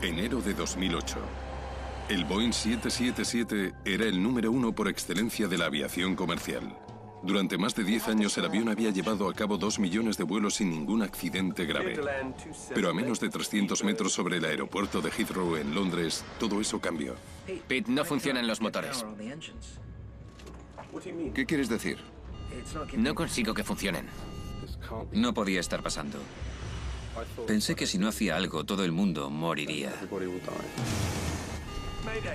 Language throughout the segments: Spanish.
Enero de 2008. El Boeing 777 era el número 1 por excelencia de la aviación comercial. Durante más de 10 años el avión había llevado a cabo 2 millones de vuelos sin ningún accidente grave. Pero a menos de 300 metros sobre el aeropuerto de Heathrow en Londres, todo eso cambió. Pete, no funcionan los motores. ¿Qué quieres decir? No consigo que funcionen. No podía estar pasando. Pensé que si no hacía algo, todo el mundo moriría.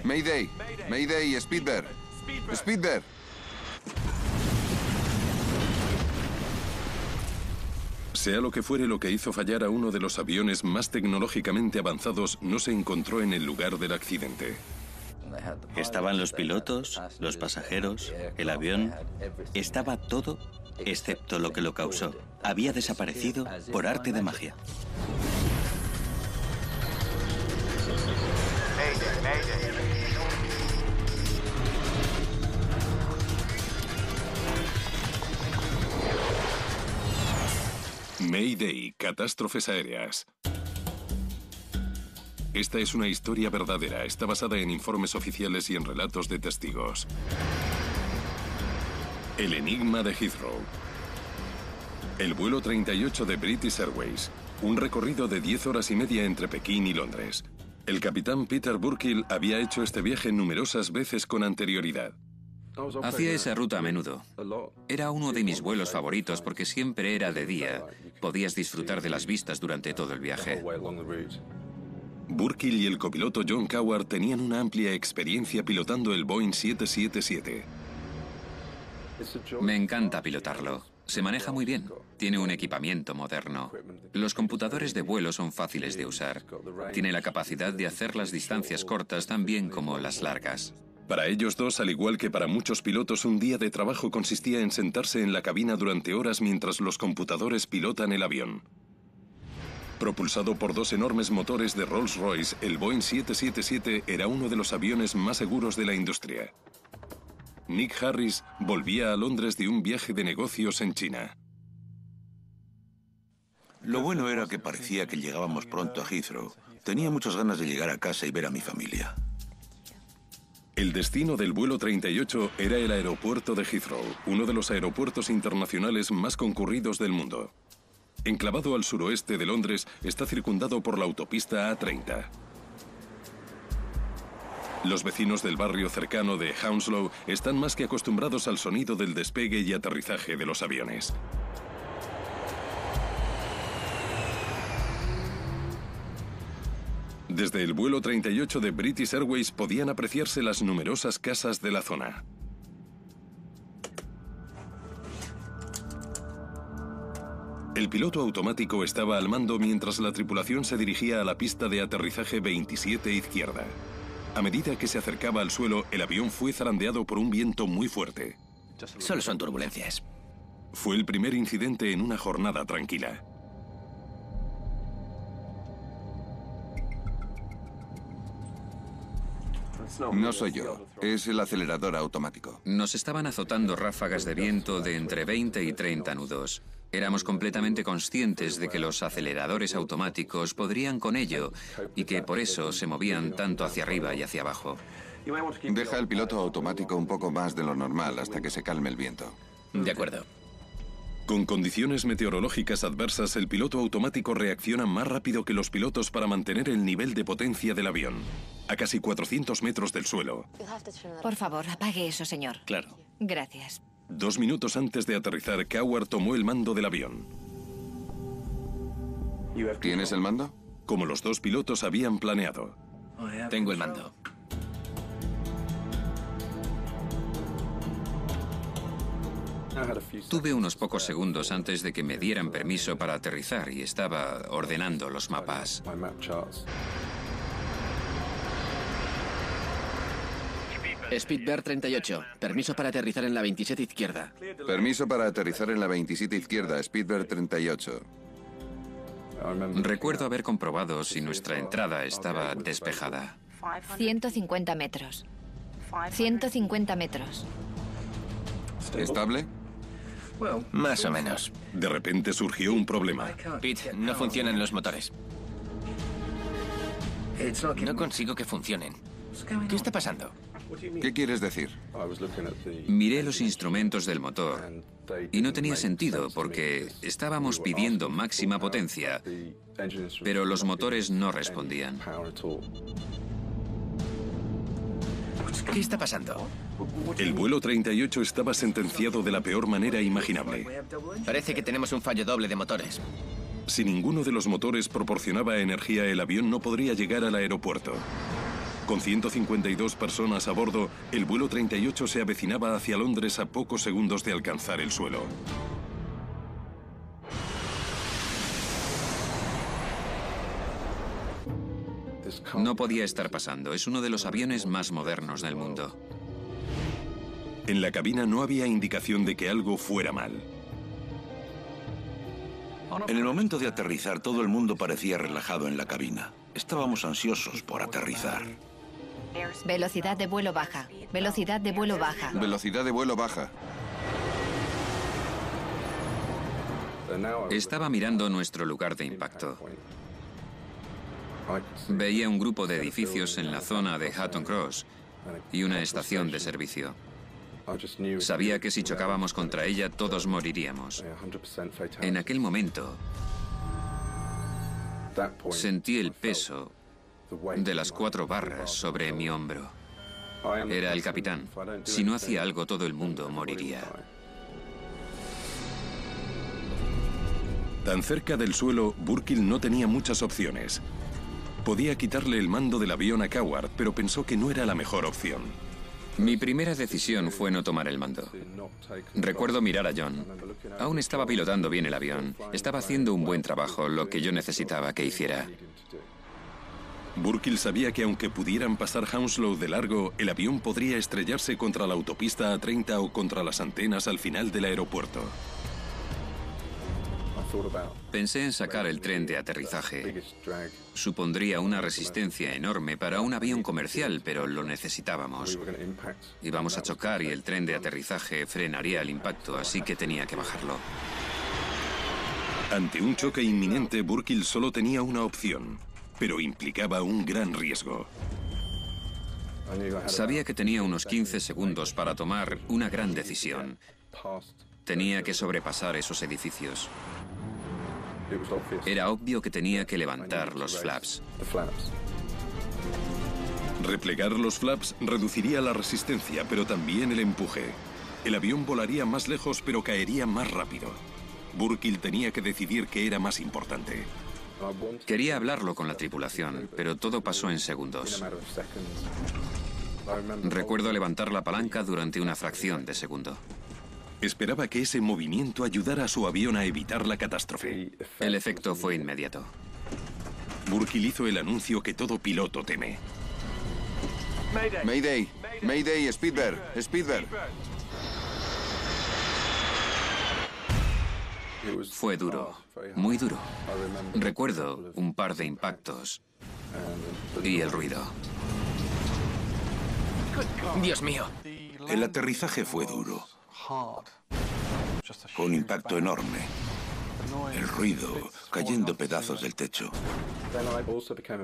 Mayday, Mayday, Speedbird. Speedbird. Sea lo que fuere lo que hizo fallar a uno de los aviones más tecnológicamente avanzados, no se encontró en el lugar del accidente. Estaban los pilotos, los pasajeros, el avión. Estaba todo excepto lo que lo causó. Había desaparecido por arte de magia. Mayday, catástrofes aéreas. Esta es una historia verdadera, está basada en informes oficiales y en relatos de testigos. El enigma de Heathrow. El vuelo 38 de British Airways. Un recorrido de 10 horas y media entre Pekín y Londres. El capitán Peter Burkill había hecho este viaje numerosas veces con anterioridad. Hacía esa ruta a menudo. Era uno de mis vuelos favoritos porque siempre era de día. Podías disfrutar de las vistas durante todo el viaje. Burkill y el copiloto John Coward tenían una amplia experiencia pilotando el Boeing 777. Me encanta pilotarlo. Se maneja muy bien. Tiene un equipamiento moderno. Los computadores de vuelo son fáciles de usar. Tiene la capacidad de hacer las distancias cortas tan bien como las largas. Para ellos dos, al igual que para muchos pilotos, un día de trabajo consistía en sentarse en la cabina durante horas mientras los computadores pilotan el avión. Propulsado por 2 enormes motores de Rolls-Royce, el Boeing 777 era uno de los aviones más seguros de la industria. Nick Harris volvía a Londres de un viaje de negocios en China. Lo bueno era que parecía que llegábamos pronto a Heathrow. Tenía muchas ganas de llegar a casa y ver a mi familia. El destino del vuelo 38 era el aeropuerto de Heathrow, uno de los aeropuertos internacionales más concurridos del mundo. Enclavado al suroeste de Londres, está circundado por la autopista A30. Los vecinos del barrio cercano de Hounslow están más que acostumbrados al sonido del despegue y aterrizaje de los aviones. Desde el vuelo 38 de British Airways podían apreciarse las numerosas casas de la zona. El piloto automático estaba al mando mientras la tripulación se dirigía a la pista de aterrizaje 27 izquierda. A medida que se acercaba al suelo, el avión fue zarandeado por un viento muy fuerte. Solo son turbulencias. Fue el primer incidente en una jornada tranquila. No soy yo, es el acelerador automático. Nos estaban azotando ráfagas de viento de entre 20 y 30 nudos. Éramos completamente conscientes de que los aceleradores automáticos podrían con ello y que por eso se movían tanto hacia arriba y hacia abajo. Deja el piloto automático un poco más de lo normal hasta que se calme el viento. De acuerdo. Con condiciones meteorológicas adversas, el piloto automático reacciona más rápido que los pilotos para mantener el nivel de potencia del avión. A casi 400 metros del suelo. Por favor, apague eso, señor. Claro. Gracias. 2 minutos antes de aterrizar, Coward tomó el mando del avión. ¿Tienes el mando? Como los dos pilotos habían planeado. Tengo el mando. Tuve unos pocos segundos antes de que me dieran permiso para aterrizar y estaba ordenando los mapas. Speedbird 38. Permiso para aterrizar en la 27 izquierda. Permiso para aterrizar en la 27 izquierda, Speedbird 38. Recuerdo haber comprobado si nuestra entrada estaba despejada. 150 metros. 150 metros. ¿Estable? Más o menos. De repente surgió un problema. Pete, no funcionan los motores. No consigo que funcionen. ¿Qué está pasando? ¿Qué quieres decir? Miré los instrumentos del motor y no tenía sentido porque estábamos pidiendo máxima potencia, pero los motores no respondían. ¿Qué está pasando? El vuelo 38 estaba sentenciado de la peor manera imaginable. Parece que tenemos un fallo doble de motores. Si ninguno de los motores proporcionaba energía, el avión no podría llegar al aeropuerto. Con 152 personas a bordo, el vuelo 38 se avecinaba hacia Londres a pocos segundos de alcanzar el suelo. No podía estar pasando. Es uno de los aviones más modernos del mundo. En la cabina no había indicación de que algo fuera mal. En el momento de aterrizar, todo el mundo parecía relajado en la cabina. Estábamos ansiosos por aterrizar. Velocidad de vuelo baja. Velocidad de vuelo baja. Velocidad de vuelo baja. Estaba mirando nuestro lugar de impacto. Veía un grupo de edificios en la zona de Hatton Cross y una estación de servicio. Sabía que si chocábamos contra ella, todos moriríamos. En aquel momento, sentí el peso de las 4 barras sobre mi hombro. Era el capitán. Si no hacía algo, todo el mundo moriría. Tan cerca del suelo, Burkill no tenía muchas opciones. Podía quitarle el mando del avión a Coward, pero pensó que no era la mejor opción. Mi primera decisión fue no tomar el mando. Recuerdo mirar a John. Aún estaba pilotando bien el avión. Estaba haciendo un buen trabajo, lo que yo necesitaba que hiciera. Burkill sabía que aunque pudieran pasar Hounslow de largo, el avión podría estrellarse contra la autopista A30 o contra las antenas al final del aeropuerto. Pensé en sacar el tren de aterrizaje. Supondría una resistencia enorme para un avión comercial, pero lo necesitábamos. Íbamos a chocar y el tren de aterrizaje frenaría el impacto, así que tenía que bajarlo. Ante un choque inminente, Burkill solo tenía una opción, pero implicaba un gran riesgo. Sabía que tenía unos 15 segundos para tomar una gran decisión. Tenía que sobrepasar esos edificios. Era obvio que tenía que levantar los flaps. Replegar los flaps reduciría la resistencia, pero también el empuje. El avión volaría más lejos, pero caería más rápido. Burkill tenía que decidir qué era más importante. Quería hablarlo con la tripulación, pero todo pasó en segundos. Recuerdo levantar la palanca durante una fracción de segundo. Esperaba que ese movimiento ayudara a su avión a evitar la catástrofe. El efecto fue inmediato. Burkill hizo el anuncio que todo piloto teme. Mayday, Mayday, Speedbird, Speedbird. Fue duro, muy duro. Recuerdo un par de impactos y el ruido. Dios mío. El aterrizaje fue duro. Fue un impacto enorme. El ruido, cayendo pedazos del techo.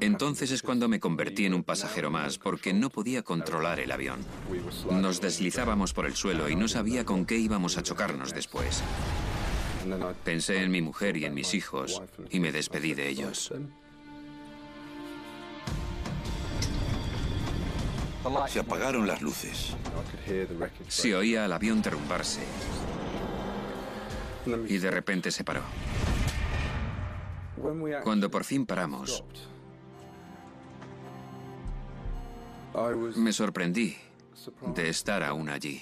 Entonces es cuando me convertí en un pasajero más, porque no podía controlar el avión. Nos deslizábamos por el suelo y no sabía con qué íbamos a chocarnos después. Pensé en mi mujer y en mis hijos y me despedí de ellos. Se apagaron las luces. Se oía al avión derrumbarse y de repente se paró. Cuando por fin paramos, me sorprendí de estar aún allí.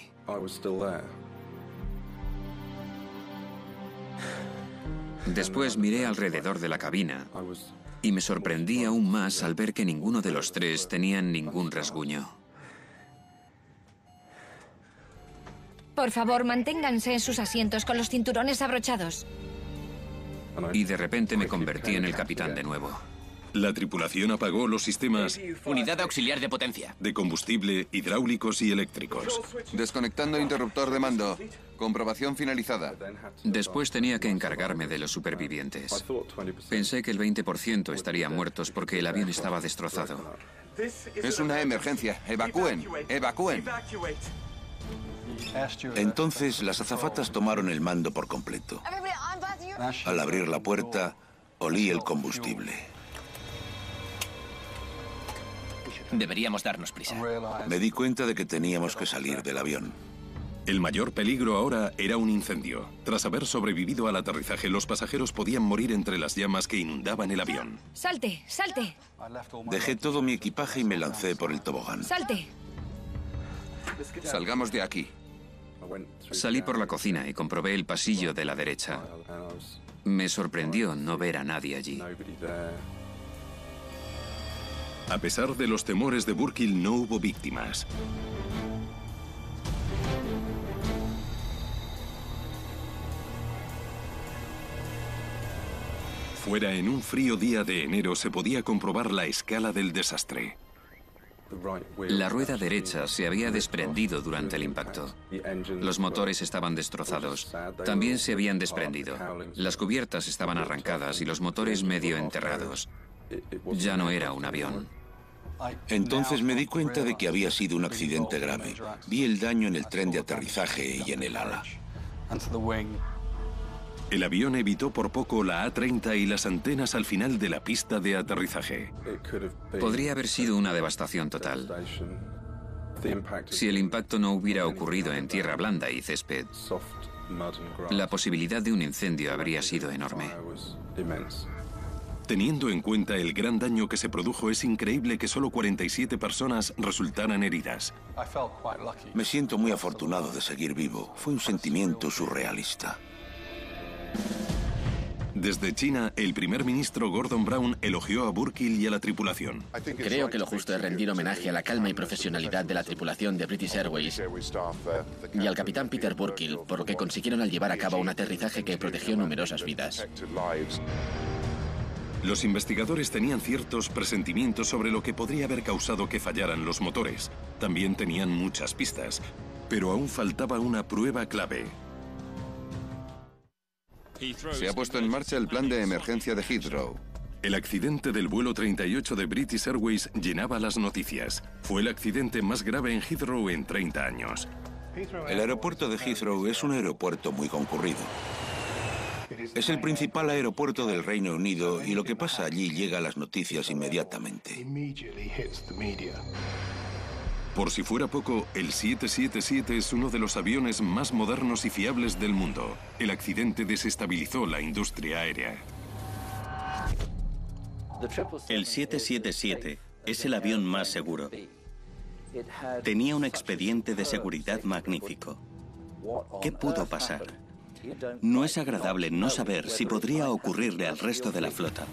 Después miré alrededor de la cabina y me sorprendí aún más al ver que ninguno de los tres tenían ningún rasguño. Por favor, manténganse en sus asientos con los cinturones abrochados. Y de repente me convertí en el capitán de nuevo. La tripulación apagó los sistemas Unidad auxiliar de potencia. de combustible, hidráulicos y eléctricos. Desconectando interruptor de mando. Comprobación finalizada. Después tenía que encargarme de los supervivientes. Pensé que el 20% estarían muertos porque el avión estaba destrozado. Es una emergencia. Evacúen. Evacúen. Entonces las azafatas tomaron el mando por completo. Al abrir la puerta, olí el combustible. Deberíamos darnos prisa. Me di cuenta de que teníamos que salir del avión. El mayor peligro ahora era un incendio. Tras haber sobrevivido al aterrizaje, los pasajeros podían morir entre las llamas que inundaban el avión. Salte, salte, Dejé todo mi equipaje y me lancé por el tobogán. salte. Salgamos de aquí. Salí por la cocina y comprobé el pasillo de la derecha. Me sorprendió no ver a nadie allí. A pesar de los temores de Burkill, no hubo víctimas. Fuera, en un frío día de enero, se podía comprobar la escala del desastre. La rueda derecha se había desprendido durante el impacto. Los motores estaban destrozados. También se habían desprendido. Las cubiertas estaban arrancadas y los motores medio enterrados. Ya no era un avión. Entonces me di cuenta de que había sido un accidente grave. Vi el daño en el tren de aterrizaje y en el ala. El avión evitó por poco la A-30 y las antenas al final de la pista de aterrizaje. Podría haber sido una devastación total. Si el impacto no hubiera ocurrido en tierra blanda y césped, la posibilidad de un incendio habría sido enorme. Teniendo en cuenta el gran daño que se produjo, es increíble que solo 47 personas resultaran heridas. Me siento muy afortunado de seguir vivo. Fue un sentimiento surrealista. Desde China, el primer ministro Gordon Brown elogió a Burkill y a la tripulación. Creo que lo justo es rendir homenaje a la calma y profesionalidad de la tripulación de British Airways y al capitán Peter Burkill por lo que consiguieron al llevar a cabo un aterrizaje que protegió numerosas vidas. Los investigadores tenían ciertos presentimientos sobre lo que podría haber causado que fallaran los motores. También tenían muchas pistas, pero aún faltaba una prueba clave. Se ha puesto en marcha el plan de emergencia de Heathrow. El accidente del vuelo 38 de British Airways llenaba las noticias. Fue el accidente más grave en Heathrow en 30 años. El aeropuerto de Heathrow es un aeropuerto muy concurrido. Es el principal aeropuerto del Reino Unido y lo que pasa allí llega a las noticias inmediatamente. Por si fuera poco, el 777 es uno de los aviones más modernos y fiables del mundo. El accidente desestabilizó la industria aérea. El 777 es el avión más seguro. Tenía un expediente de seguridad magnífico. ¿Qué pudo pasar? No es agradable no saber si podría ocurrirle al resto de la flota.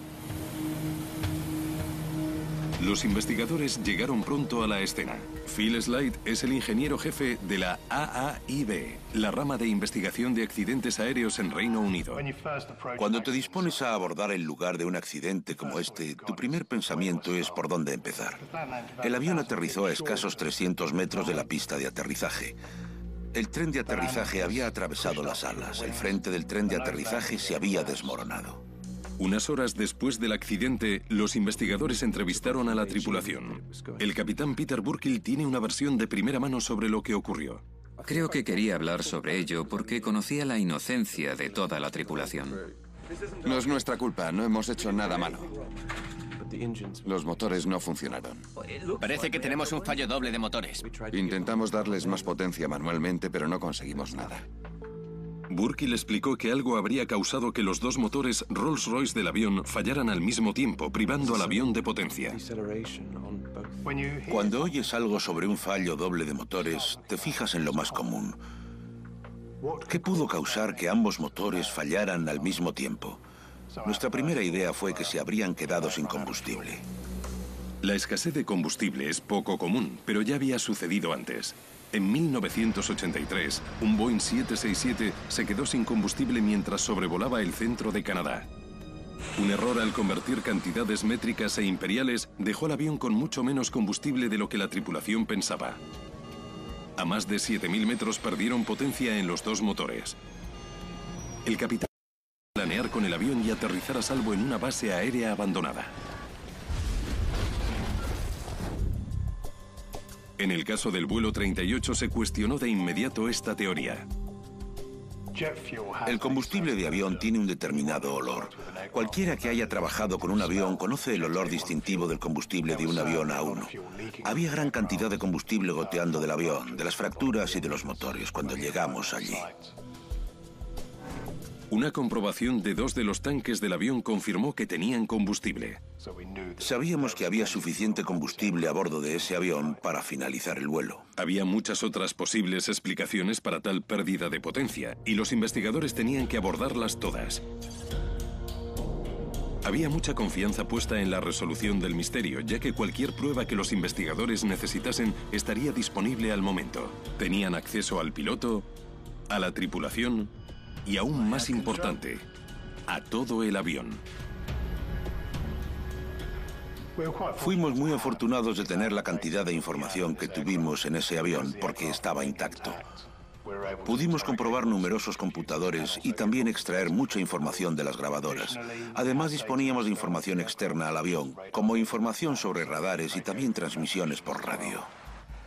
Los investigadores llegaron pronto a la escena. Phil Slide es el ingeniero jefe de la AAIB, la rama de investigación de accidentes aéreos en Reino Unido. Cuando te dispones a abordar el lugar de un accidente como este, tu primer pensamiento es por dónde empezar. El avión aterrizó a escasos 300 metros de la pista de aterrizaje. El tren de aterrizaje había atravesado las alas. El frente del tren de aterrizaje se había desmoronado. Unas horas después del accidente, los investigadores entrevistaron a la tripulación. El capitán Peter Burkill tiene una versión de primera mano sobre lo que ocurrió. Creo que quería hablar sobre ello porque conocía la inocencia de toda la tripulación. No es nuestra culpa, no hemos hecho nada malo. Los motores no funcionaron. Parece que tenemos un fallo doble de motores. Intentamos darles más potencia manualmente, pero no conseguimos nada. Burkill explicó que algo habría causado que los dos motores Rolls-Royce del avión fallaran al mismo tiempo, privando al avión de potencia. Cuando oyes algo sobre un fallo doble de motores, te fijas en lo más común. ¿Qué pudo causar que ambos motores fallaran al mismo tiempo? Nuestra primera idea fue que se habrían quedado sin combustible. La escasez de combustible es poco común, pero ya había sucedido antes. En 1983, un Boeing 767 se quedó sin combustible mientras sobrevolaba el centro de Canadá. Un error al convertir cantidades métricas e imperiales dejó al avión con mucho menos combustible de lo que la tripulación pensaba. A más de 7.000 metros perdieron potencia en los dos motores. El capitán planear con el avión y aterrizar a salvo en una base aérea abandonada. En el caso del vuelo 38 se cuestionó de inmediato esta teoría. El combustible de avión tiene un determinado olor. Cualquiera que haya trabajado con un avión conoce el olor distintivo del combustible de un avión A1. Había gran cantidad de combustible goteando del avión, de las fracturas y de los motores cuando llegamos allí. Una comprobación de 2 de los tanques del avión confirmó que tenían combustible. Sabíamos que había suficiente combustible a bordo de ese avión para finalizar el vuelo. Había muchas otras posibles explicaciones para tal pérdida de potencia, y los investigadores tenían que abordarlas todas. Había mucha confianza puesta en la resolución del misterio, ya que cualquier prueba que los investigadores necesitasen estaría disponible al momento. Tenían acceso al piloto, a la tripulación y, aún más importante, a todo el avión. Fuimos muy afortunados de tener la cantidad de información que tuvimos en ese avión porque estaba intacto. Pudimos comprobar numerosos computadores y también extraer mucha información de las grabadoras. Además, disponíamos de información externa al avión, como información sobre radares y también transmisiones por radio.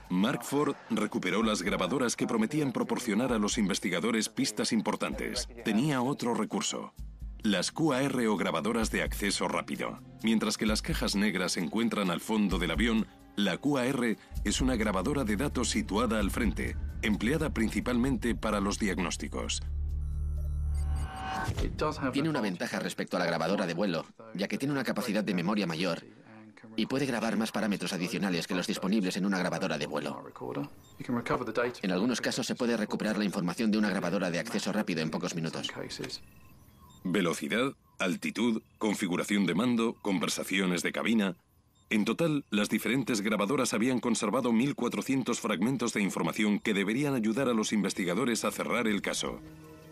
Mark Ford recuperó las grabadoras que prometían proporcionar a los investigadores pistas importantes. Tenía otro recurso: las QAR o grabadoras de acceso rápido. Mientras que las cajas negras se encuentran al fondo del avión, la QAR es una grabadora de datos situada al frente, empleada principalmente para los diagnósticos. Tiene una ventaja respecto a la grabadora de vuelo, ya que tiene una capacidad de memoria mayor y puede grabar más parámetros adicionales que los disponibles en una grabadora de vuelo. En algunos casos se puede recuperar la información de una grabadora de acceso rápido en pocos minutos. Velocidad, altitud, configuración de mando, conversaciones de cabina. En total, las diferentes grabadoras habían conservado 1.400 fragmentos de información que deberían ayudar a los investigadores a cerrar el caso.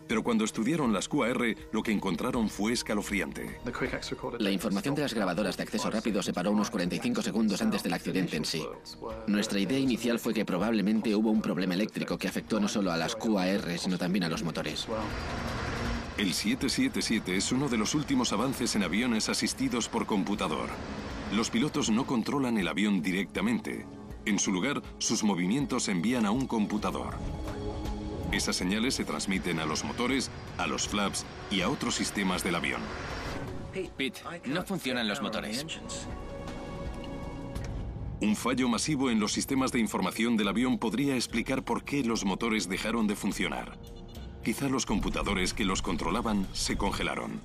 Pero cuando estudiaron las QAR, lo que encontraron fue escalofriante. La información de las grabadoras de acceso rápido se paró unos 45 segundos antes del accidente en sí. Nuestra idea inicial fue que probablemente hubo un problema eléctrico que afectó no solo a las QAR, sino también a los motores. El 777 es uno de los últimos avances en aviones asistidos por computador. Los pilotos no controlan el avión directamente. En su lugar, sus movimientos se envían a un computador. Esas señales se transmiten a los motores, a los flaps y a otros sistemas del avión. Pete, no funcionan los motores. Un fallo masivo en los sistemas de información del avión podría explicar por qué los motores dejaron de funcionar. Quizá los computadores que los controlaban se congelaron.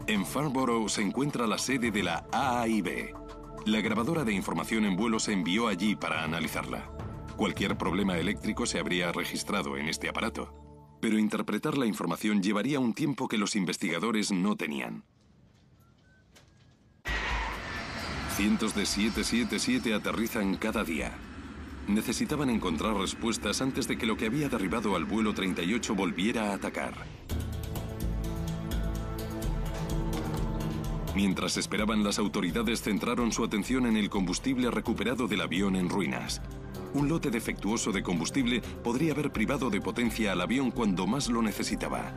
En Farnborough se encuentra la sede de la AAIB. La grabadora de información en vuelo se envió allí para analizarla. Cualquier problema eléctrico se habría registrado en este aparato, pero interpretar la información llevaría un tiempo que los investigadores no tenían. Cientos de 777 aterrizan cada día. Necesitaban encontrar respuestas antes de que lo que había derribado al vuelo 38 volviera a atacar. Mientras esperaban, las autoridades centraron su atención en el combustible recuperado del avión en ruinas. Un lote defectuoso de combustible podría haber privado de potencia al avión cuando más lo necesitaba.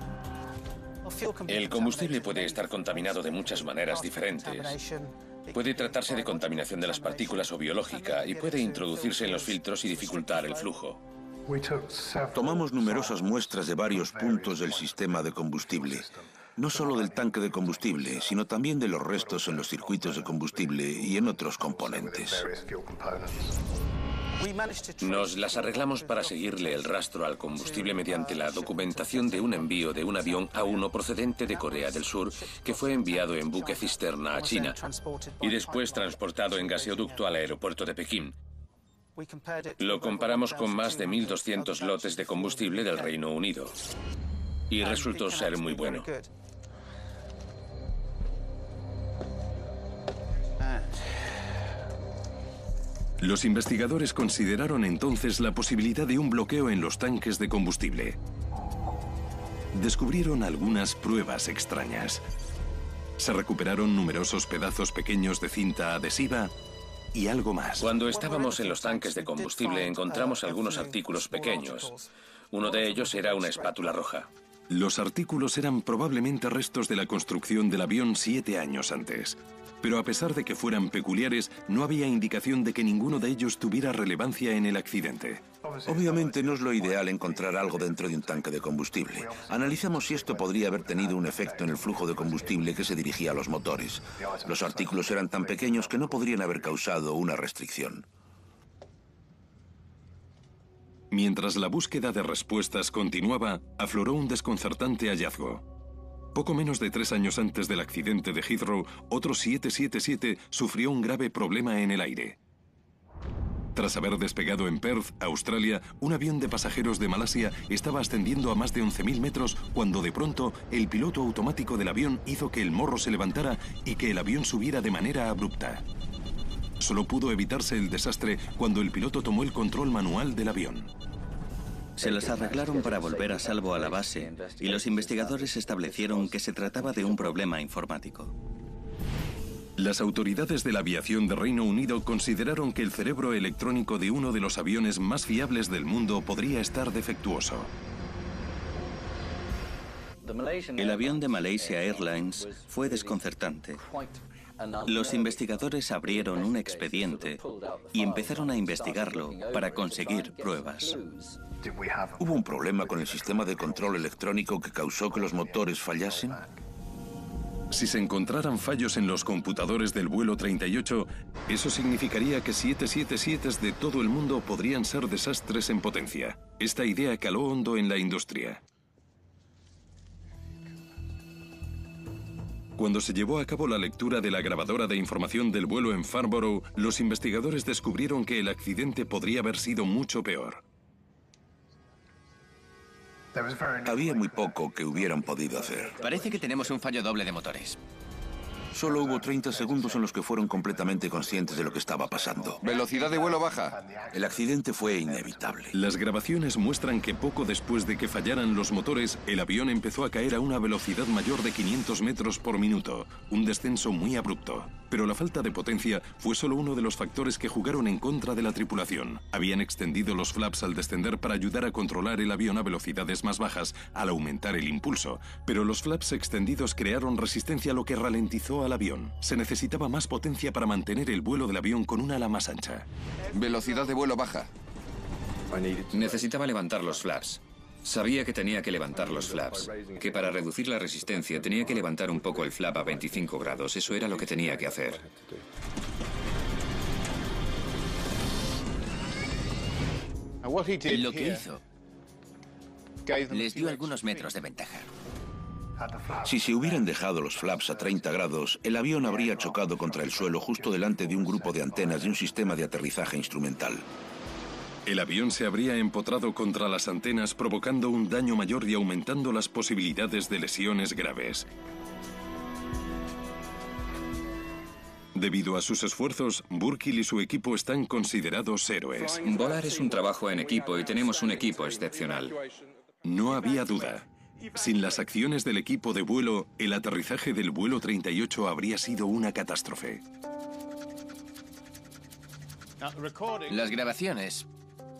El combustible puede estar contaminado de muchas maneras diferentes. Puede tratarse de contaminación de las partículas o biológica y puede introducirse en los filtros y dificultar el flujo. Tomamos numerosas muestras de varios puntos del sistema de combustible. No solo del tanque de combustible, sino también de los restos en los circuitos de combustible y en otros componentes. Nos las arreglamos para seguirle el rastro al combustible mediante la documentación de un envío de un avión A1 procedente de Corea del Sur que fue enviado en buque cisterna a China y después transportado en gaseoducto al aeropuerto de Pekín. Lo comparamos con más de 1.200 lotes de combustible del Reino Unido y resultó ser muy bueno. Los investigadores consideraron entonces la posibilidad de un bloqueo en los tanques de combustible. descubrieron algunas pruebas extrañas. Se recuperaron numerosos pedazos pequeños de cinta adhesiva y algo más. Cuando estábamos en los tanques de combustible encontramos algunos artículos pequeños. Uno de ellos era una espátula roja. Los artículos eran probablemente restos de la construcción del avión 7 años antes. Pero a pesar de que fueran peculiares, no había indicación de que ninguno de ellos tuviera relevancia en el accidente. Obviamente no es lo ideal encontrar algo dentro de un tanque de combustible. Analizamos si esto podría haber tenido un efecto en el flujo de combustible que se dirigía a los motores. Los artículos eran tan pequeños que no podrían haber causado una restricción. Mientras la búsqueda de respuestas continuaba, afloró un desconcertante hallazgo. Poco menos de 3 años antes del accidente de Heathrow, otro 777 sufrió un grave problema en el aire. Tras haber despegado en Perth, Australia, un avión de pasajeros de Malasia estaba ascendiendo a más de 11.000 metros cuando de pronto el piloto automático del avión hizo que el morro se levantara y que el avión subiera de manera abrupta. Solo pudo evitarse el desastre cuando el piloto tomó el control manual del avión. Se las arreglaron para volver a salvo a la base y los investigadores establecieron que se trataba de un problema informático. Las autoridades de la aviación de Reino Unido consideraron que el cerebro electrónico de uno de los aviones más fiables del mundo podría estar defectuoso. El avión de Malaysia Airlines fue desconcertante. Los investigadores abrieron un expediente y empezaron a investigarlo para conseguir pruebas. ¿Hubo un problema con el sistema de control electrónico que causó que los motores fallasen? Si se encontraran fallos en los computadores del vuelo 38, eso significaría que 777s de todo el mundo podrían ser desastres en potencia. Esta idea caló hondo en la industria. Cuando se llevó a cabo la lectura de la grabadora de información del vuelo en Farnborough, los investigadores descubrieron que el accidente podría haber sido mucho peor. Había muy poco que hubieran podido hacer. Parece que tenemos un fallo doble de motores. Solo hubo 30 segundos en los que fueron completamente conscientes de lo que estaba pasando. Velocidad de vuelo baja. El accidente fue inevitable. Las grabaciones muestran que poco después de que fallaran los motores, el avión empezó a caer a una velocidad mayor de 500 metros por minuto, un descenso muy abrupto. Pero la falta de potencia fue solo uno de los factores que jugaron en contra de la tripulación. Habían extendido los flaps al descender para ayudar a controlar el avión a velocidades más bajas al aumentar el impulso, pero los flaps extendidos crearon resistencia, lo que ralentizó al avión. Se necesitaba más potencia para mantener el vuelo del avión con un ala más ancha. Velocidad de vuelo baja. Necesitaba levantar los flaps. Sabía que tenía que levantar los flaps, que para reducir la resistencia tenía que levantar un poco el flap a 25 grados. Eso era lo que tenía que hacer. Lo que hizo les dio algunos metros de ventaja. Si se hubieran dejado los flaps a 30 grados, el avión habría chocado contra el suelo justo delante de un grupo de antenas de un sistema de aterrizaje instrumental. El avión se habría empotrado contra las antenas, provocando un daño mayor y aumentando las posibilidades de lesiones graves. Debido a sus esfuerzos, Burkill y su equipo están considerados héroes. Volar es un trabajo en equipo y tenemos un equipo excepcional. No había duda. Sin las acciones del equipo de vuelo, el aterrizaje del vuelo 38 habría sido una catástrofe. Las grabaciones.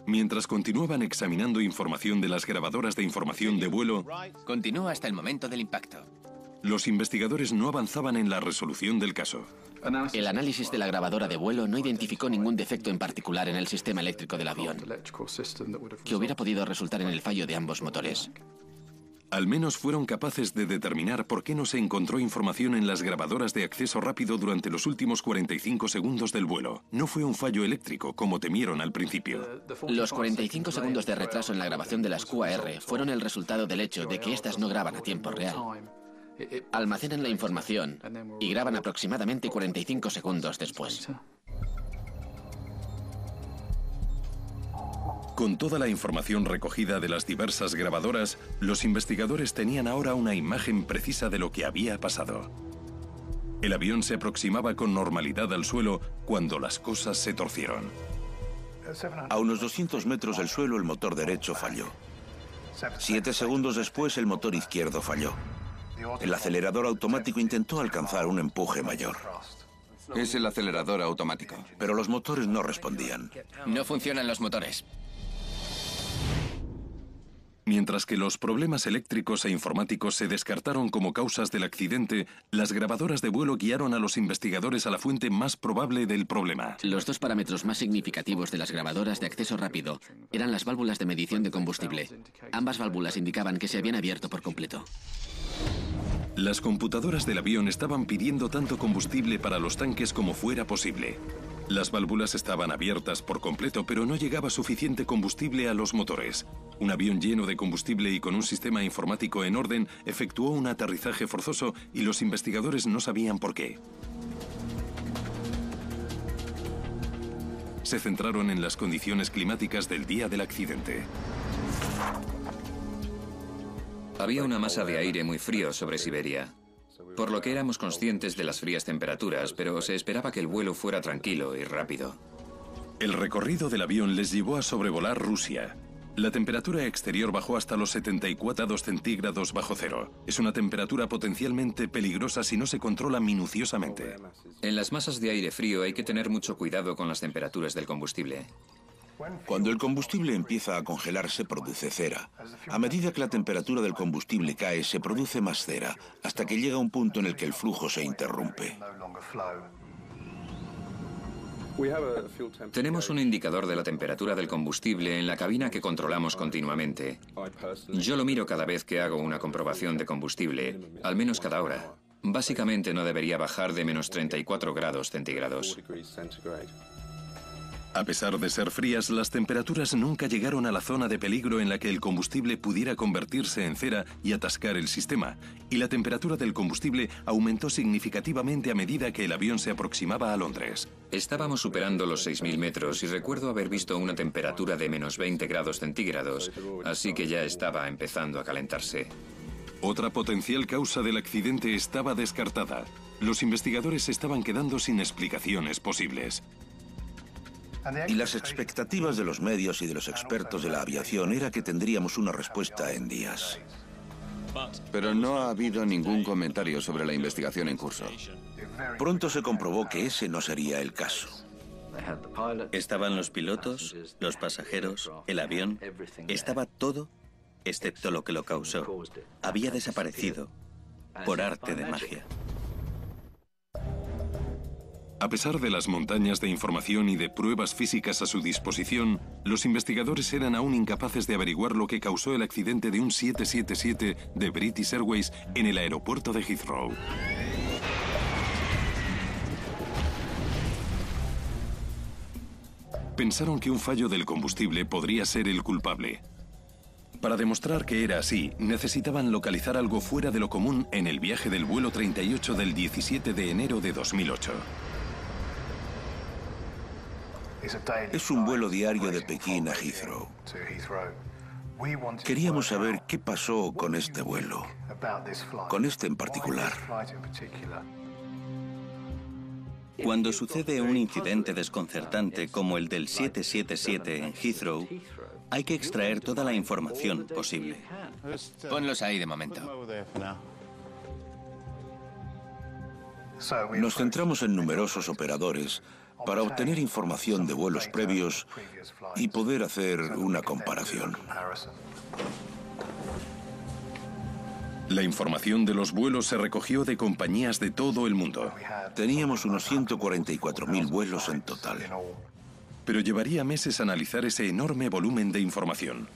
Mientras continuaban examinando información de las grabadoras de información de vuelo, Continúa hasta el momento del impacto. los investigadores no avanzaban en la resolución del caso. El análisis de la grabadora de vuelo no identificó ningún defecto en particular en el sistema eléctrico del avión, que hubiera podido resultar en el fallo de ambos motores. Al menos fueron capaces de determinar por qué no se encontró información en las grabadoras de acceso rápido durante los últimos 45 segundos del vuelo. No fue un fallo eléctrico, como temieron al principio. Los 45 segundos de retraso en la grabación de las QAR fueron el resultado del hecho de que éstas no graban a tiempo real. Almacenan la información y graban aproximadamente 45 segundos después. Con toda la información recogida de las diversas grabadoras, los investigadores tenían ahora una imagen precisa de lo que había pasado. El avión se aproximaba con normalidad al suelo cuando las cosas se torcieron. A unos 200 metros del suelo, el motor derecho falló. 7 segundos después, el motor izquierdo falló. El acelerador automático intentó alcanzar un empuje mayor. Es el acelerador automático. Pero los motores no respondían. No funcionan los motores. Mientras que los problemas eléctricos e informáticos se descartaron como causas del accidente, las grabadoras de vuelo guiaron a los investigadores a la fuente más probable del problema. Los dos parámetros más significativos de las grabadoras de acceso rápido eran las válvulas de medición de combustible. Ambas válvulas indicaban que se habían abierto por completo. Las computadoras del avión estaban pidiendo tanto combustible para los tanques como fuera posible. Las válvulas estaban abiertas por completo, pero no llegaba suficiente combustible a los motores. Un avión lleno de combustible y con un sistema informático en orden efectuó un aterrizaje forzoso y los investigadores no sabían por qué. Se centraron en las condiciones climáticas del día del accidente. Había una masa de aire muy frío sobre Siberia, por lo que éramos conscientes de las frías temperaturas, pero se esperaba que el vuelo fuera tranquilo y rápido. El recorrido del avión les llevó a sobrevolar Rusia. La temperatura exterior bajó hasta los 74 grados centígrados bajo cero. Es una temperatura potencialmente peligrosa si no se controla minuciosamente. En las masas de aire frío hay que tener mucho cuidado con las temperaturas del combustible. Cuando el combustible empieza a congelarse, produce cera. A medida que la temperatura del combustible cae, se produce más cera, hasta que llega un punto en el que el flujo se interrumpe. Tenemos un indicador de la temperatura del combustible en la cabina que controlamos continuamente. Yo lo miro cada vez que hago una comprobación de combustible, al menos cada hora. Básicamente no debería bajar de menos 34 grados centígrados. A pesar de ser frías, las temperaturas nunca llegaron a la zona de peligro en la que el combustible pudiera convertirse en cera y atascar el sistema, y la temperatura del combustible aumentó significativamente a medida que el avión se aproximaba a Londres. Estábamos superando los 6.000 metros y recuerdo haber visto una temperatura de menos 20 grados centígrados, así que ya estaba empezando a calentarse. Otra potencial causa del accidente estaba descartada. Los investigadores se estaban quedando sin explicaciones posibles. Y las expectativas de los medios y de los expertos de la aviación era que tendríamos una respuesta en días. Pero no ha habido ningún comentario sobre la investigación en curso. Pronto se comprobó que ese no sería el caso. Estaban los pilotos, los pasajeros, el avión. Estaba todo, excepto lo que lo causó. Había desaparecido por arte de magia. A pesar de las montañas de información y de pruebas físicas a su disposición, los investigadores eran aún incapaces de averiguar lo que causó el accidente de un 777 de British Airways en el aeropuerto de Heathrow. Pensaron que un fallo del combustible podría ser el culpable. Para demostrar que era así, necesitaban localizar algo fuera de lo común en el viaje del vuelo 38 del 17 de enero de 2008. Es un vuelo diario de Pekín a Heathrow. Queríamos saber qué pasó con este vuelo, con este en particular. Cuando sucede un incidente desconcertante como el del 777 en Heathrow, hay que extraer toda la información posible. Ponlos ahí de momento. Nos centramos en numerosos operadores para obtener información de vuelos previos y poder hacer una comparación. La información de los vuelos se recogió de compañías de todo el mundo. Teníamos unos 144.000 vuelos en total. Pero llevaría meses analizar ese enorme volumen de información.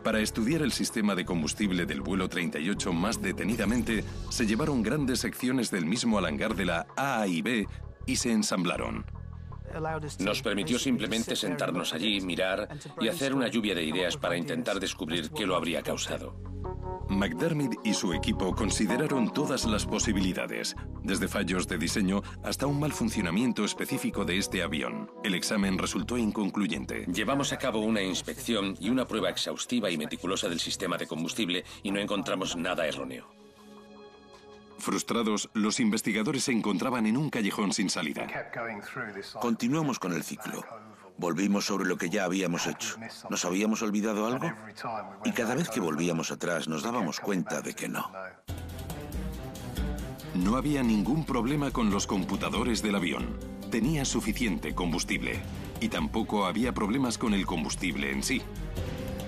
Para estudiar el sistema de combustible del vuelo 38 más detenidamente, se llevaron grandes secciones del mismo al hangar de la A y B y se ensamblaron. Nos permitió simplemente sentarnos allí, mirar y hacer una lluvia de ideas para intentar descubrir qué lo habría causado. McDermott y su equipo consideraron todas las posibilidades, desde fallos de diseño hasta un mal funcionamiento específico de este avión. El examen resultó inconcluyente. Llevamos a cabo una inspección y una prueba exhaustiva y meticulosa del sistema de combustible y no encontramos nada erróneo. Frustrados, los investigadores se encontraban en un callejón sin salida. Continuamos con el ciclo. Volvimos sobre lo que ya habíamos hecho. ¿Nos habíamos olvidado algo? Y cada vez que volvíamos atrás nos dábamos cuenta de que no. No había ningún problema con los computadores del avión. Tenía suficiente combustible. Y tampoco había problemas con el combustible en sí.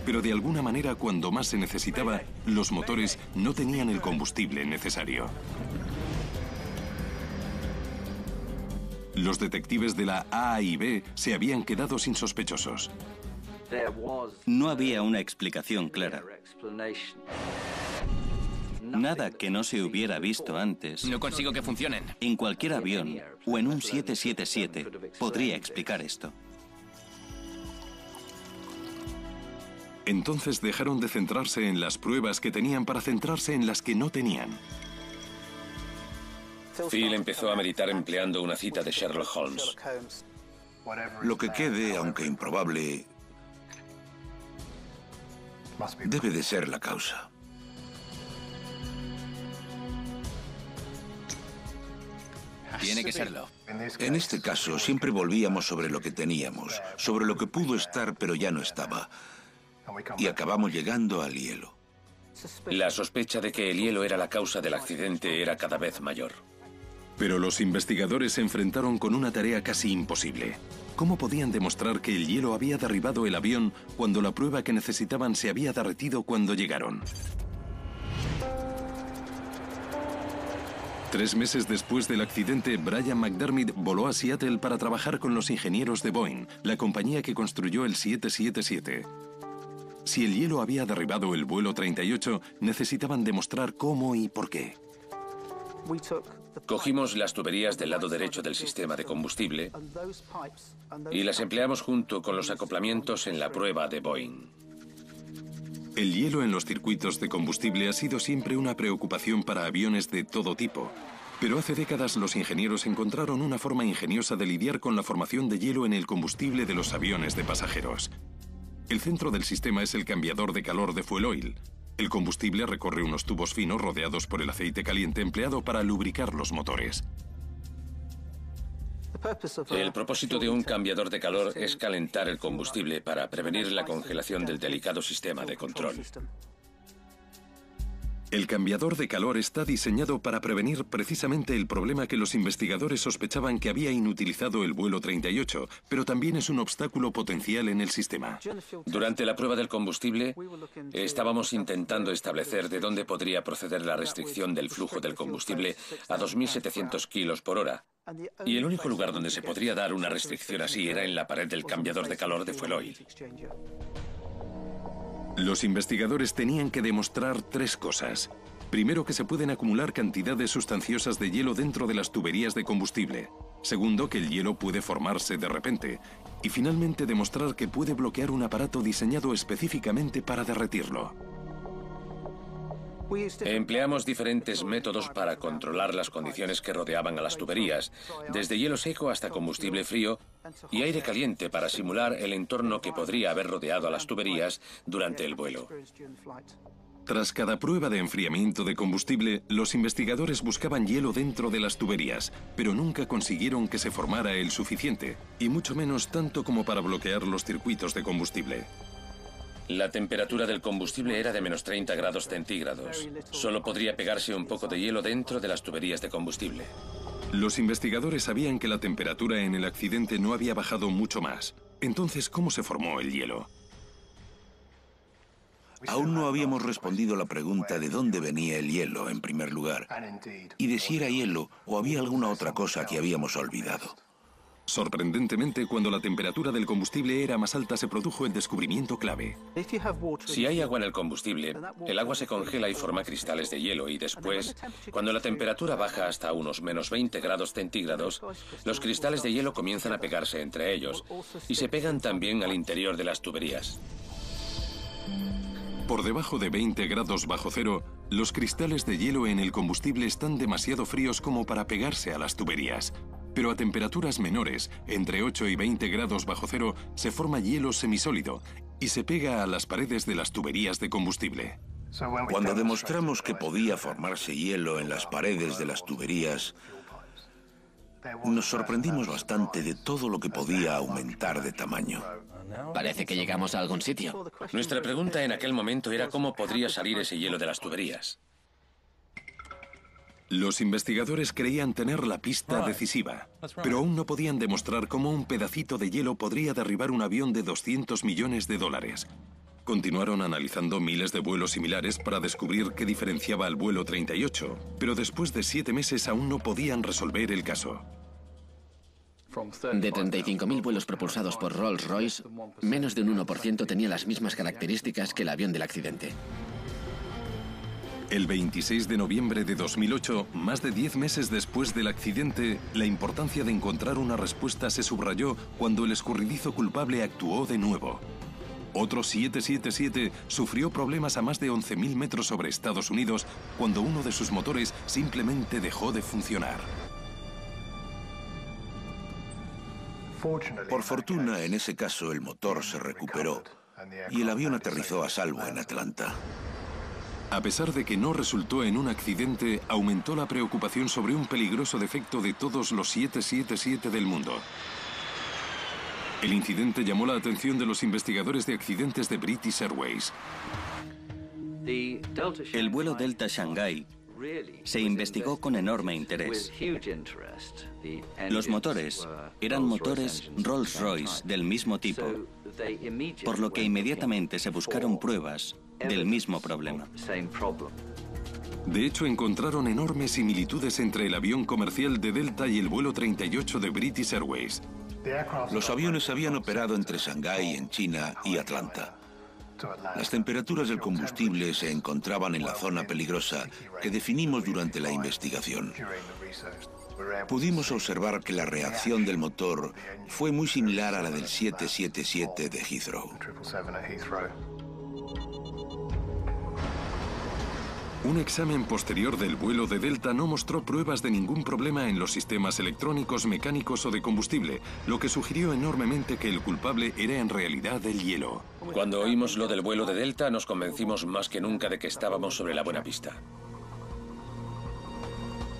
Pero de alguna manera, cuando más se necesitaba, los motores no tenían el combustible necesario. Los detectives de la A y B se habían quedado sin sospechosos. No había una explicación clara. Nada que no se hubiera visto antes. No consigo que funcionen. En cualquier avión o en un 777 podría explicar esto. Entonces dejaron de centrarse en las pruebas que tenían para centrarse en las que no tenían. Phil empezó a meditar empleando una cita de Sherlock Holmes. Lo que quede, aunque improbable, debe de ser la causa. Tiene que serlo. En este caso, siempre volvíamos sobre lo que teníamos, sobre lo que pudo estar pero ya no estaba. Y acabamos llegando al hielo. La sospecha de que el hielo era la causa del accidente era cada vez mayor. Pero los investigadores se enfrentaron con una tarea casi imposible. ¿Cómo podían demostrar que el hielo había derribado el avión cuando la prueba que necesitaban se había derretido cuando llegaron? 3 meses después del accidente, Brian McDermott voló a Seattle para trabajar con los ingenieros de Boeing, la compañía que construyó el 777. Si el hielo había derribado el vuelo 38, necesitaban demostrar cómo y por qué. Cogimos las tuberías del lado derecho del sistema de combustible y las empleamos junto con los acoplamientos en la prueba de Boeing. El hielo en los circuitos de combustible ha sido siempre una preocupación para aviones de todo tipo. Pero hace décadas los ingenieros encontraron una forma ingeniosa de lidiar con la formación de hielo en el combustible de los aviones de pasajeros. El centro del sistema es el cambiador de calor de fuel oil. El combustible recorre unos tubos finos rodeados por el aceite caliente empleado para lubricar los motores. El propósito de un cambiador de calor es calentar el combustible para prevenir la congelación del delicado sistema de control. El cambiador de calor está diseñado para prevenir precisamente el problema que los investigadores sospechaban que había inutilizado el vuelo 38, pero también es un obstáculo potencial en el sistema. Durante la prueba del combustible, estábamos intentando establecer de dónde podría proceder la restricción del flujo del combustible a 2.700 kilos por hora. Y el único lugar donde se podría dar una restricción así era en la pared del cambiador de calor de fuel oil. Los investigadores tenían que demostrar 3 cosas. Primero, que se pueden acumular cantidades sustanciosas de hielo dentro de las tuberías de combustible. Segundo, que el hielo puede formarse de repente. Y finalmente, demostrar que puede bloquear un aparato diseñado específicamente para derretirlo. Empleamos diferentes métodos para controlar las condiciones que rodeaban a las tuberías, desde hielo seco hasta combustible frío y aire caliente para simular el entorno que podría haber rodeado a las tuberías durante el vuelo. Tras cada prueba de enfriamiento de combustible, los investigadores buscaban hielo dentro de las tuberías, pero nunca consiguieron que se formara el suficiente, y mucho menos tanto como para bloquear los circuitos de combustible. La temperatura del combustible era de menos 30 grados centígrados. Solo podría pegarse un poco de hielo dentro de las tuberías de combustible. Los investigadores sabían que la temperatura en el accidente no había bajado mucho más. Entonces, ¿cómo se formó el hielo? Aún no habíamos respondido la pregunta de dónde venía el hielo, en primer lugar, y de si era hielo o había alguna otra cosa que habíamos olvidado. Sorprendentemente, cuando la temperatura del combustible era más alta, se produjo el descubrimiento clave. Si hay agua en el combustible, el agua se congela y forma cristales de hielo y después, cuando la temperatura baja hasta unos menos 20 grados centígrados, los cristales de hielo comienzan a pegarse entre ellos y se pegan también al interior de las tuberías. Por debajo de 20 grados bajo cero, los cristales de hielo en el combustible están demasiado fríos como para pegarse a las tuberías. Pero a temperaturas menores, entre 8 y 20 grados bajo cero, se forma hielo semisólido y se pega a las paredes de las tuberías de combustible. Cuando demostramos que podía formarse hielo en las paredes de las tuberías, Nos sorprendimos bastante de todo lo que podía aumentar de tamaño. Parece que llegamos a algún sitio. Nuestra pregunta en aquel momento era cómo podría salir ese hielo de las tuberías. Los investigadores creían tener la pista decisiva, pero aún no podían demostrar cómo un pedacito de hielo podría derribar un avión de 200 millones de dólares. Continuaron analizando miles de vuelos similares para descubrir qué diferenciaba al vuelo 38, pero después de 7 meses aún no podían resolver el caso. De 35.000 vuelos propulsados por Rolls-Royce, menos de un 1% tenía las mismas características que el avión del accidente. El 26 de noviembre de 2008, más de 10 meses después del accidente, la importancia de encontrar una respuesta se subrayó cuando el escurridizo culpable actuó de nuevo. Otro 777 sufrió problemas a más de 11.000 metros sobre Estados Unidos cuando uno de sus motores simplemente dejó de funcionar. Por fortuna, en ese caso, el motor se recuperó y el avión aterrizó a salvo en Atlanta. A pesar de que no resultó en un accidente, aumentó la preocupación sobre un peligroso defecto de todos los 777 del mundo. El incidente llamó la atención de los investigadores de accidentes de British Airways. El vuelo Delta Shanghai se investigó con enorme interés. Los motores eran motores Rolls-Royce del mismo tipo, por lo que inmediatamente se buscaron pruebas del mismo problema. De hecho, encontraron enormes similitudes entre el avión comercial de Delta y el vuelo 38 de British Airways. Los aviones habían operado entre Shanghái, en China, y Atlanta. Las temperaturas del combustible se encontraban en la zona peligrosa que definimos durante la investigación. Pudimos observar que la reacción del motor fue muy similar a la del 777 de Heathrow. Un examen posterior del vuelo de Delta no mostró pruebas de ningún problema en los sistemas electrónicos, mecánicos o de combustible, lo que sugirió enormemente que el culpable era en realidad el hielo. Cuando oímos lo del vuelo de Delta, nos convencimos más que nunca de que estábamos sobre la buena pista.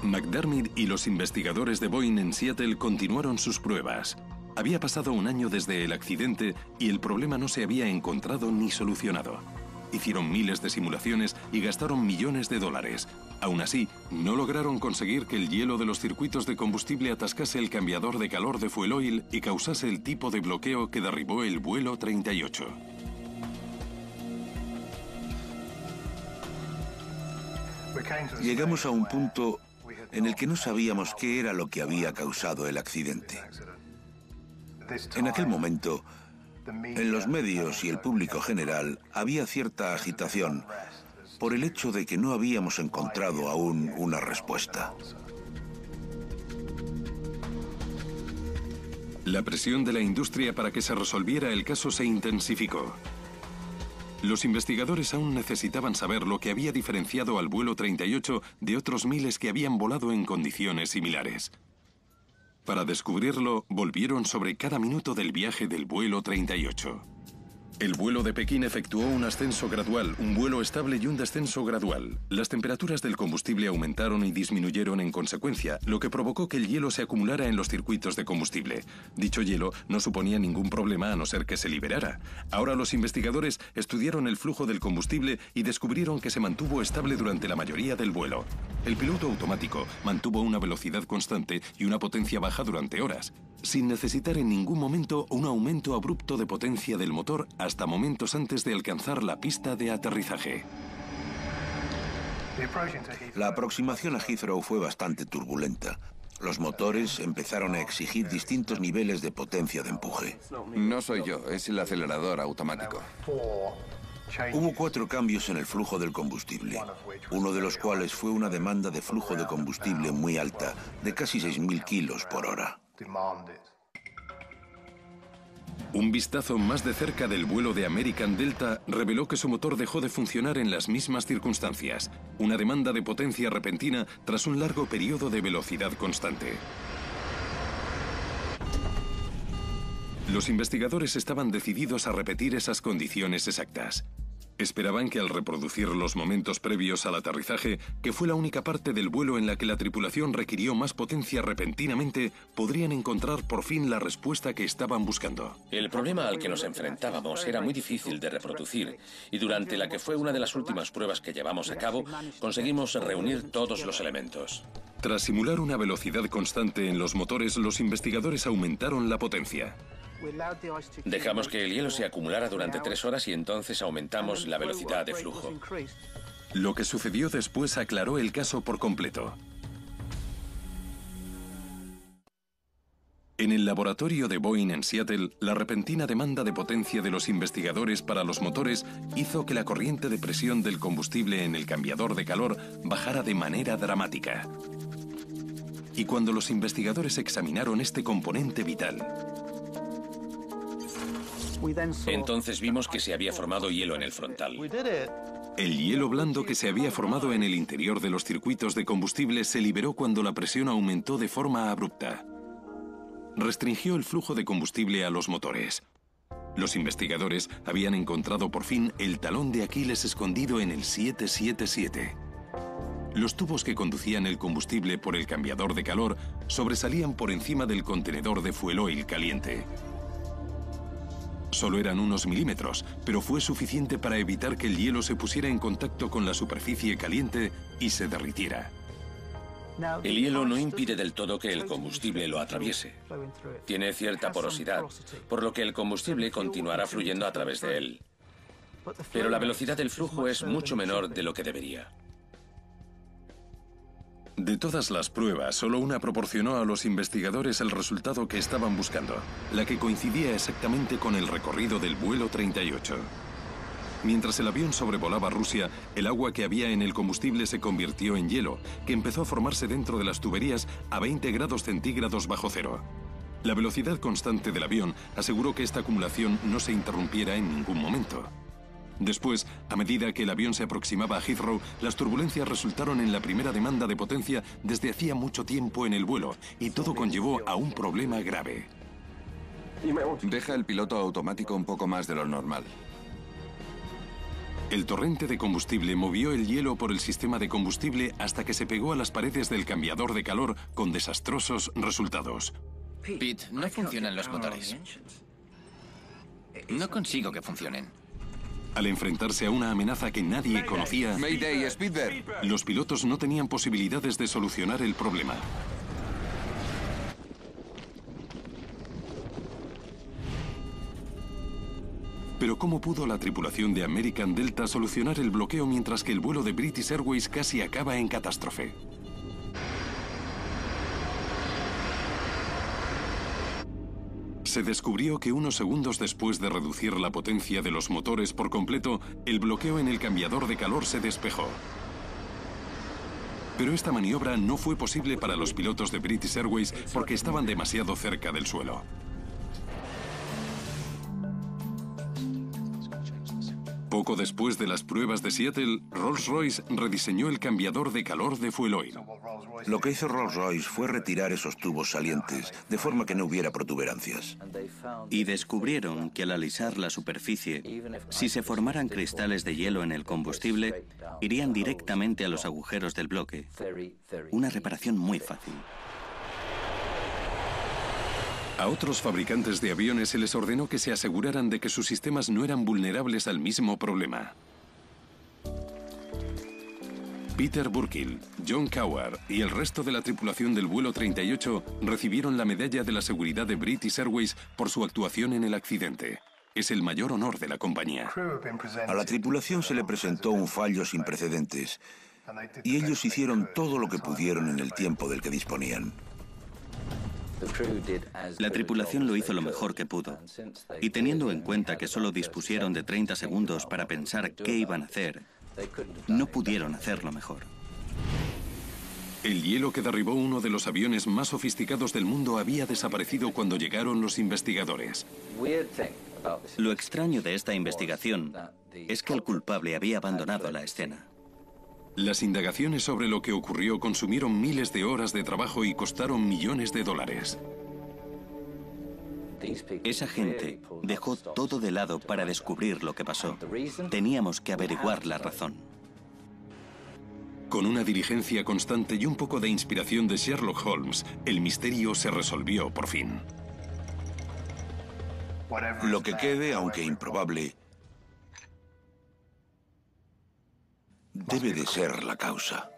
McDermott y los investigadores de Boeing en Seattle continuaron sus pruebas. Había pasado un año desde el accidente y el problema no se había encontrado ni solucionado. Hicieron miles de simulaciones y gastaron millones de dólares. Aún así, no lograron conseguir que el hielo de los circuitos de combustible atascase el cambiador de calor de fuel oil y causase el tipo de bloqueo que derribó el vuelo 38. Llegamos a un punto en el que no sabíamos qué era lo que había causado el accidente. En aquel momento, en los medios y el público general había cierta agitación por el hecho de que no habíamos encontrado aún una respuesta. La presión de la industria para que se resolviera el caso se intensificó. Los investigadores aún necesitaban saber lo que había diferenciado al vuelo 38 de otros miles que habían volado en condiciones similares. Para descubrirlo, volvieron sobre cada minuto del viaje del vuelo 38. El vuelo de Pekín efectuó un ascenso gradual, un vuelo estable y un descenso gradual. Las temperaturas del combustible aumentaron y disminuyeron en consecuencia, lo que provocó que el hielo se acumulara en los circuitos de combustible. Dicho hielo no suponía ningún problema a no ser que se liberara. Ahora los investigadores estudiaron el flujo del combustible y descubrieron que se mantuvo estable durante la mayoría del vuelo. El piloto automático mantuvo una velocidad constante y una potencia baja durante horas, sin necesitar en ningún momento un aumento abrupto de potencia del motor hasta momentos antes de alcanzar la pista de aterrizaje. La aproximación a Heathrow fue bastante turbulenta. Los motores empezaron a exigir distintos niveles de potencia de empuje. No soy yo, es el acelerador automático. Hubo 4 cambios en el flujo del combustible, uno de los cuales fue una demanda de flujo de combustible muy alta, de casi 6.000 kilos por hora. Un vistazo más de cerca del vuelo de American Delta reveló que su motor dejó de funcionar en las mismas circunstancias, una demanda de potencia repentina tras un largo periodo de velocidad constante. Los investigadores estaban decididos a repetir esas condiciones exactas. Esperaban que al reproducir los momentos previos al aterrizaje, que fue la única parte del vuelo en la que la tripulación requirió más potencia repentinamente, podrían encontrar por fin la respuesta que estaban buscando. El problema al que nos enfrentábamos era muy difícil de reproducir, y durante la que fue una de las últimas pruebas que llevamos a cabo, conseguimos reunir todos los elementos. Tras simular una velocidad constante en los motores, los investigadores aumentaron la potencia. Dejamos que el hielo se acumulara durante 3 horas y entonces aumentamos la velocidad de flujo. Lo que sucedió después aclaró el caso por completo. En el laboratorio de Boeing en Seattle, la repentina demanda de potencia de los investigadores para los motores hizo que la corriente de presión del combustible en el cambiador de calor bajara de manera dramática. Y cuando los investigadores examinaron este componente vital, entonces vimos que se había formado hielo en el frontal. el hielo blando que se había formado en el interior de los circuitos de combustible se liberó cuando la presión aumentó de forma abrupta. Restringió el flujo de combustible a los motores. Los investigadores habían encontrado por fin el talón de Aquiles escondido en el 777. Los tubos que conducían el combustible por el cambiador de calor sobresalían por encima del contenedor de fuel oil caliente. Solo eran unos milímetros, pero fue suficiente para evitar que el hielo se pusiera en contacto con la superficie caliente y se derritiera. El hielo no impide del todo que el combustible lo atraviese. Tiene cierta porosidad, por lo que el combustible continuará fluyendo a través de él. Pero la velocidad del flujo es mucho menor de lo que debería. De todas las pruebas, solo una proporcionó a los investigadores el resultado que estaban buscando, la que coincidía exactamente con el recorrido del vuelo 38. Mientras el avión sobrevolaba Rusia, el agua que había en el combustible se convirtió en hielo, que empezó a formarse dentro de las tuberías a 20 grados centígrados bajo cero. La velocidad constante del avión aseguró que esta acumulación no se interrumpiera en ningún momento. Después, a medida que el avión se aproximaba a Heathrow, las turbulencias resultaron en la primera demanda de potencia desde hacía mucho tiempo en el vuelo, y todo conllevó a un problema grave. Deja el piloto automático un poco más de lo normal. El torrente de combustible movió el hielo por el sistema de combustible hasta que se pegó a las paredes del cambiador de calor con desastrosos resultados. Pete, no funcionan los motores. No consigo que funcionen. Al enfrentarse a una amenaza que nadie conocía, Mayday, Speedbird. los pilotos no tenían posibilidades de solucionar el problema. Pero ¿cómo pudo la tripulación de American Delta solucionar el bloqueo mientras que el vuelo de British Airways casi acaba en catástrofe? Se descubrió que unos segundos después de reducir la potencia de los motores por completo, el bloqueo en el cambiador de calor se despejó. Pero esta maniobra no fue posible para los pilotos de British Airways porque estaban demasiado cerca del suelo. Poco después de las pruebas de Seattle, Rolls-Royce rediseñó el cambiador de calor de fuel oil. Lo que hizo Rolls-Royce fue retirar esos tubos salientes, de forma que no hubiera protuberancias. Y descubrieron que al alisar la superficie, si se formaran cristales de hielo en el combustible, irían directamente a los agujeros del bloque. Una reparación muy fácil. A otros fabricantes de aviones se les ordenó que se aseguraran de que sus sistemas no eran vulnerables al mismo problema. Peter Burkill, John Coward y el resto de la tripulación del vuelo 38 recibieron la medalla de la seguridad de British Airways por su actuación en el accidente. Es el mayor honor de la compañía. A la tripulación se le presentó un fallo sin precedentes, y ellos hicieron todo lo que pudieron en el tiempo del que disponían. La tripulación lo hizo lo mejor que pudo. Y teniendo en cuenta que solo dispusieron de 30 segundos para pensar qué iban a hacer, no pudieron hacerlo mejor. El hielo que derribó uno de los aviones más sofisticados del mundo había desaparecido cuando llegaron los investigadores. Lo extraño de esta investigación es que el culpable había abandonado la escena. Las indagaciones sobre lo que ocurrió consumieron miles de horas de trabajo y costaron millones de dólares. Esa gente dejó todo de lado para descubrir lo que pasó. Teníamos que averiguar la razón. Con una diligencia constante y un poco de inspiración de Sherlock Holmes, el misterio se resolvió por fin. Lo que quede, aunque improbable, debe de ser la causa.